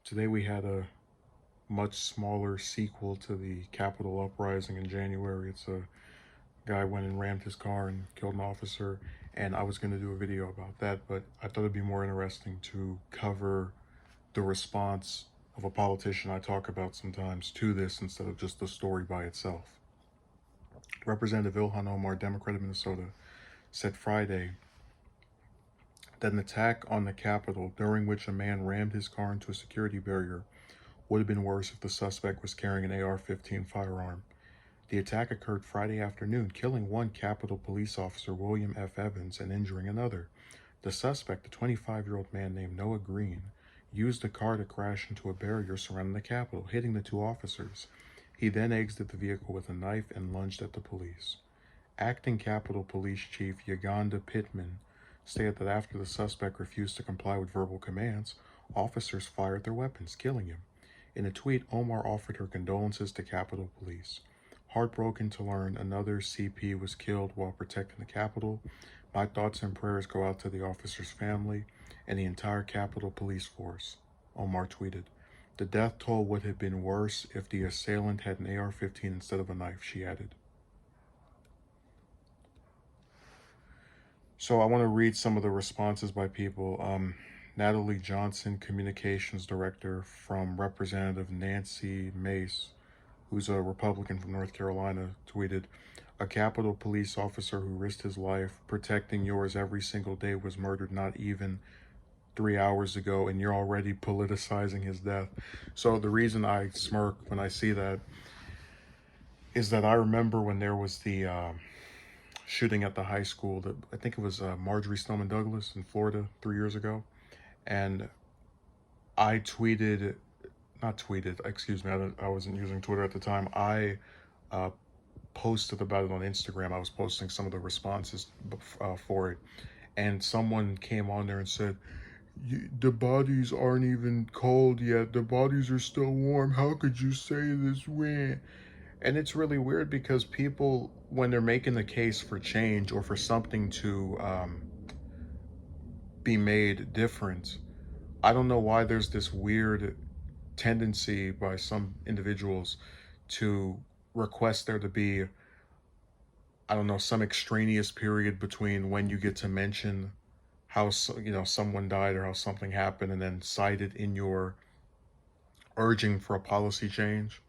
Today we had a much smaller sequel to the Capitol uprising in January. It's a guy went and rammed his car and killed an officer, and I was going to do a video about that, but I thought it'd be more interesting to cover the response of a politician I talk about sometimes to this instead of just the story by itself. Representative Omar, Democrat of Minnesota, said Friday that an attack on the Capitol, during which a man rammed his car into a security barrier, would have been worse if the suspect was carrying an AR-15 firearm. The attack occurred Friday afternoon, killing one Capitol police officer, William F. Evans, and injuring another. The suspect, a 25-year-old man named Noah Green, used the car to crash into a barrier surrounding the Capitol, hitting the two officers. He then exited the vehicle with a knife and lunged at the police. Acting Capitol Police Chief Uganda Pittman stated that after the suspect refused to comply with verbal commands, officers fired their weapons, killing him. In a tweet, Omar offered her condolences to Capitol Police. Heartbroken to learn another CP was killed while protecting the Capitol, my thoughts and prayers go out to the officer's family and the entire Capitol Police force, Omar tweeted. The death toll would have been worse if the assailant had an AR-15 instead of a knife, she added. So I want to read some of the responses by people. Natalie Johnson, Communications Director from Representative Nancy Mace, who's a Republican from North Carolina, tweeted, "A Capitol police officer who risked his life protecting yours every single day was murdered not even 3 hours ago, and you're already politicizing his death." So the reason I smirk when I see that is that I remember when there was the shooting at the high school, that I think it was Marjorie Stoneman Douglas in Florida 3 years ago. And I tweeted, not tweeted, excuse me, I wasn't using Twitter at the time. I posted about it on Instagram. I was posting some of the responses for it. And someone came on there and said, the bodies aren't even cold yet. The bodies are still warm. How could you say this when? And it's really weird because people, when they're making the case for change or for something to be made different, I don't know why there's this weird tendency by some individuals to request there to be, I don't know, some extraneous period between when you get to mention how, someone died or how something happened and then cite it in your urging for a policy change.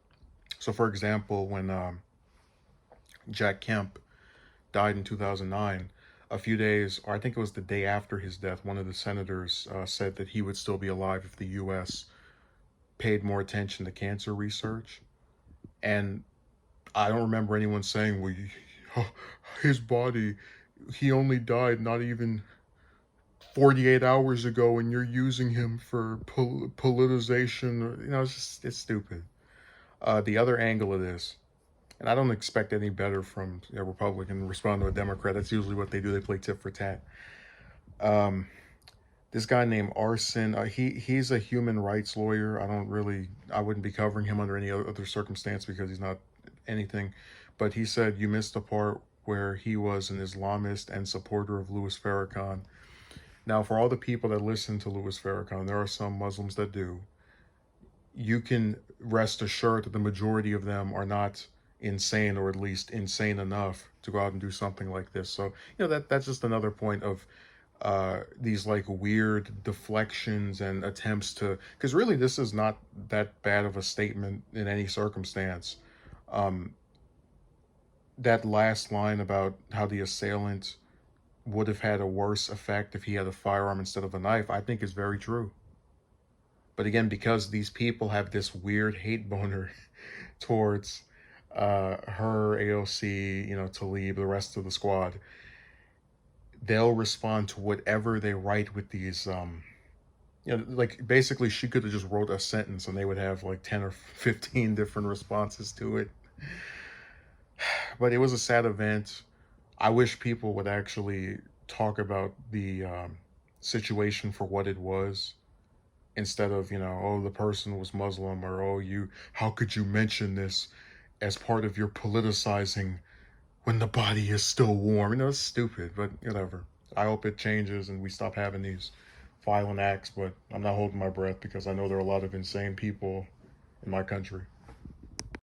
So for example, when Jack Kemp died in 2009, a few days, or I think it was the day after his death, one of the senators said that he would still be alive if the U.S. paid more attention to cancer research. And I don't remember anyone saying, well, his body, he only died not even 48 hours ago and you're using him for politicization. It's stupid. The other angle of this, and I don't expect any better from a Republican respond to a Democrat. That's usually what they do. They play tit for tat. This guy named Arson, he's a human rights lawyer. I wouldn't be covering him under any other circumstance because he's not anything. But he said you missed the part where he was an Islamist and supporter of Louis Farrakhan. Now, for all the people that listen to Louis Farrakhan, there are some Muslims that do. You can rest assured that the majority of them are not insane, or at least insane enough to go out and do something like this. So, that's just another point of these like weird deflections and attempts to, because really this is not that bad of a statement in any circumstance. That last line about how the assailant would have had a worse effect if he had a firearm instead of a knife, I think is very true. But again, because these people have this weird hate boner towards her, AOC, Tlaib, the rest of the squad, they'll respond to whatever they write with these, like basically she could have just wrote a sentence and they would have like 10 or 15 different responses to it. But it was a sad event. I wish people would actually talk about the situation for what it was, instead of, oh, the person was Muslim, or, oh, how could you mention this as part of your politicizing when the body is still warm? It's stupid, but whatever. I hope it changes and we stop having these violent acts, but I'm not holding my breath because I know there are a lot of insane people in my country.